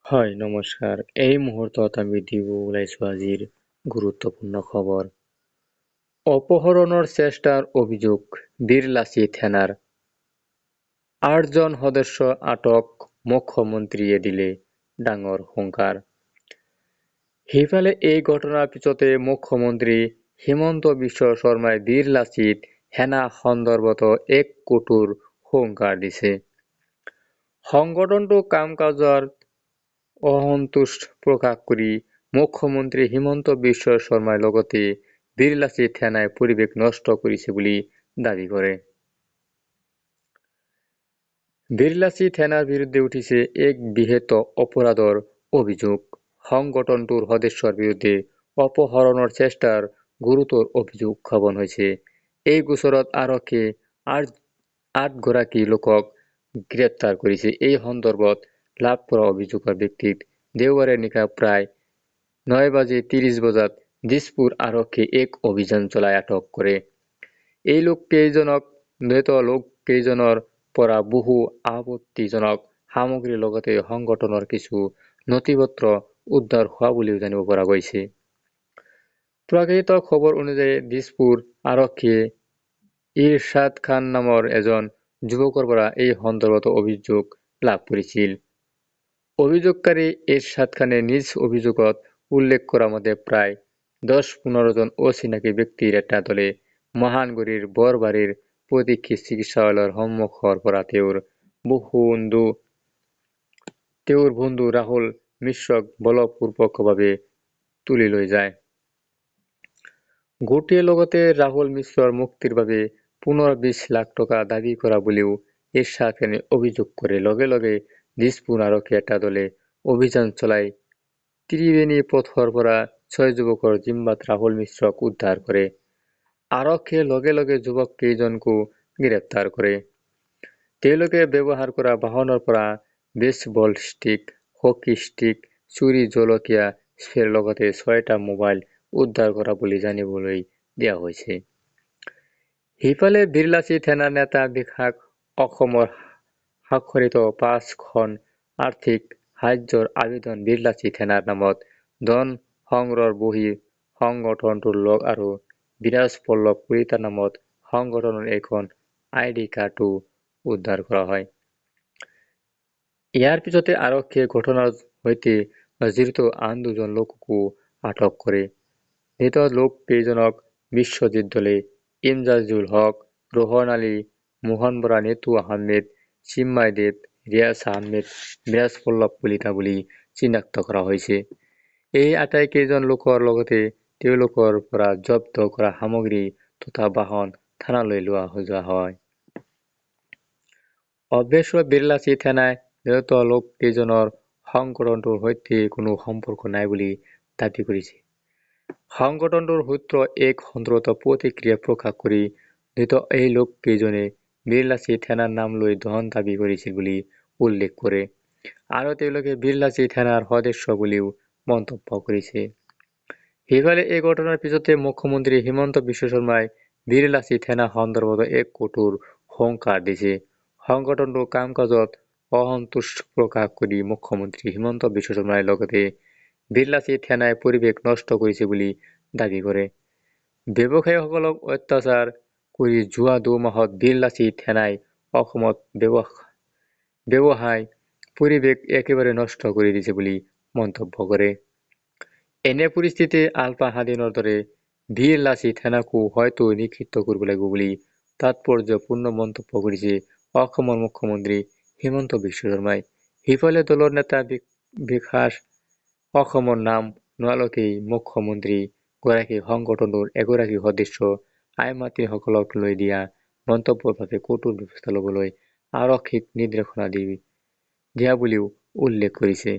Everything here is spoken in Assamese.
হয় নমস্কাৰ। এই মুহূৰ্তত আমি দিব ওলাইছোঁ আজিৰ গুৰুত্বপূৰ্ণ খবৰ। অপহৰণৰ চেষ্টাৰ অভিযোগ বীৰলাচি থানাৰ ৮জন সদস্য আটক, মুখ্যমন্ত্ৰীয়ে দিলে ডাঙৰ হুংকাৰ। সিফালে এই ঘটনাৰ পিছতে মুখ্যমন্ত্ৰী হিমন্ত বিশ্ব শৰ্মাই বীৰলাচিত সেনা সন্দৰ্ভত এক কঠোৰ হুংকাৰ দিছে। সংগঠনটোৰ কাম-কাজৰ অসন্তুষ্ট প্ৰকাশ কৰি মুখ্যমন্ত্ৰী হিমন্ত বিশ্ব শৰ্মাই লগতে বীৰলাচিত থানাই পৰিৱেশ নষ্ট কৰিছে বুলি দাবী কৰে। বীৰলাচি থানাৰ বিৰুদ্ধে উঠিছে এক বৃহৎ অপৰাধৰ অভিযোগ। সংগঠনটোৰ সদস্যৰ বিৰুদ্ধে অপহৰণৰ চেষ্টাৰ গুৰুতৰ অভিযোগ উত্থাপন হৈছে। এই গোচৰত আৰক্ষীয়ে ৮গৰাকী লোকক গ্ৰেপ্তাৰ কৰিছে। এই সন্দৰ্ভত লাভ কৰা অভিযোগৰ ভিত্তিত দেওবাৰে নিশা প্ৰায় ৯:৩০ দিছপুৰ আৰক্ষীয়ে এক অভিযান চলাই আটক কৰে। এই লোককেইজনৰ পৰা বহু আপত্তিজনক সামগ্ৰীৰ লগতে সংগঠনৰ কিছু নথিপত্ৰ উদ্ধাৰ হোৱা বুলিও জানিব পৰা গৈছে। প্ৰকাশিত খবৰ অনুযায়ী দিছপুৰ আৰক্ষীয়ে ইৰশ্বাদ খান নামৰ এজন যুৱকৰ পৰা এই সন্দৰ্ভত অভিযোগ লাভ কৰিছিল। অভিযোগকাৰী ইৰশ্বাদ খানে নিজ অভিযোগত উল্লেখ কৰা মতে প্ৰায় ১০-১৫ জন অচিনাকি ব্যক্তিৰ এটা দলে মহানগৰীৰ বৰবাৰীৰ প্ৰতীক্ষী চিকিৎসালয়ৰ সন্মুখৰ পৰা তেওঁৰ বন্ধু ৰাহুল মিশ্ৰক বলপূৰ্বকভাৱে তুলি লৈ যায়। গোটটোৱে লগতে ৰাহুল মিশ্ৰৰ মুক্তিৰ বাবে ১৫-২০ লাখ টকা দাবী কৰা বুলিও ইৰশ্বাদ খানে অভিযোগ কৰে। লগে লগে দিছপুৰ আৰক্ষীৰ এটা দলে অভিযান চলাই ত্ৰিবেণী পথৰ পৰা ৬ যুৱকৰ জিম্মাত ৰাহুল মিশ্ৰক উদ্ধাৰ কৰে। আৰক্ষীয়ে লগে লগে যুৱক কেইজনকো গ্ৰেপ্তাৰ কৰে। তেওঁলোকে ব্যৱহাৰ কৰা বাহনৰ পৰা বেছবল ষ্টিক, হকী ষ্টিক, ছুৰী, জলকীয়া স্প্ৰেৰ লগতে ৬টা মোবাইল উদ্ধাৰ কৰা বুলি জানিবলৈ দিয়া হৈছে। সিফালে বীৰলাচি থানাৰ নেতা বিকাশ অসমৰ স্বাক্ষৰিত ৫খন আৰ্থিক সাহায্যৰ আবেদন বীৰলাচি থানাৰ নামত ধন সংগ্ৰহৰ বহী সংগঠনটোৰ লগ আৰু বিৰাজ পল্লৱ কলিতাৰ নামত সংগঠনৰ এখন ID কাৰ্ডো উদ্ধাৰ কৰা হয়। ইয়াৰ পিছতে আৰক্ষীয়ে ঘটনাৰ সৈতে জড়িত আন ২জন লোককো আটক কৰে। ধৃত লোক কেইজনক বিশ্বজিৎ দলে, ইমজাজুল হক, ৰোহন আলী, মোহন বৰা, নেতু আহমেদ, চিন্ময় দেৱ, ৰিয়াজ আহমেদ, বিৰাজ পল্লৱ কলিতা বুলি চিনাক্ত কৰা হৈছে। এই আটাইকেইজন লোকৰ লগতে তেওঁলোকৰ পৰা জব্দ কৰা সামগ্ৰী তথা বাহন থানালৈ যোৱা হয়। অৱশ্যে বীৰলাচি থানাই নিহত লোককেইজনৰ সংগঠনটোৰ সৈতে কোনো সম্পৰ্ক নাই বুলি দাবী কৰিছে। সংগঠনটোৰ সূত্ৰই এক সন্দৰ্ভত প্ৰতিক্ৰিয়া প্ৰকাশ কৰি ধৃত এই লোককেইজনে বীৰলাচি থানাৰ নাম লৈ ধন দাবী কৰিছিল বুলি উল্লেখ কৰে আৰু তেওঁলোকে বীৰলাচি থানাৰ সদস্য বুলিও মন্তব্য কৰিছে। সিফালে এই ঘটনাৰ পিছতে মুখ্যমন্ত্ৰী হিমন্ত বিশ্ব শৰ্মাই বীৰলাচি থানা সন্দৰ্ভত এক কঠোৰ হুংকাৰ দিছে। সংগঠনটোৰ কাম-কাজত অসন্তুষ্ট প্ৰকাশ কৰি মুখ্যমন্ত্ৰী হিমন্ত বিশ্ব শৰ্মাই লগতে বীৰলাচি থানাই পৰিৱেশ নষ্ট কৰিছে বুলি দাবী কৰে। ব্যৱসায়ীসকলক অত্যাচাৰ কৰি যোৱা ২ মাহত বীৰলাচি থানাই অসমত ব্যৱসায় পৰিৱেশ একেবাৰে নষ্ট কৰি দিছে বুলি মন্তব্য কৰে। এনে পৰিস্থিতিত আলফা-স্বাধীনৰ দৰে বীৰলাচি থানাকো হয়তো নিষিদ্ধ কৰিব লাগিব বুলি তাৎপৰ্যপূৰ্ণ মন্তব্য কৰিছে অসমৰ মুখ্যমন্ত্ৰী হিমন্ত বিশ্ব শৰ্মাই। সিফালে দলৰ নেতা বিকাশ অসমৰ নাম নোলোৱালৈকে মুখ্যমন্ত্ৰী গৰাকীয়ে সংগঠনটোৰ এগৰাকী সদস্য আই-মাতৃসকলক লৈ দিয়া মন্তব্যৰ বাবে কঠোৰ ব্যৱস্থা ল'বলৈ আৰক্ষীক নিৰ্দেশনা দিয়া বুলিও উল্লেখ কৰিছে।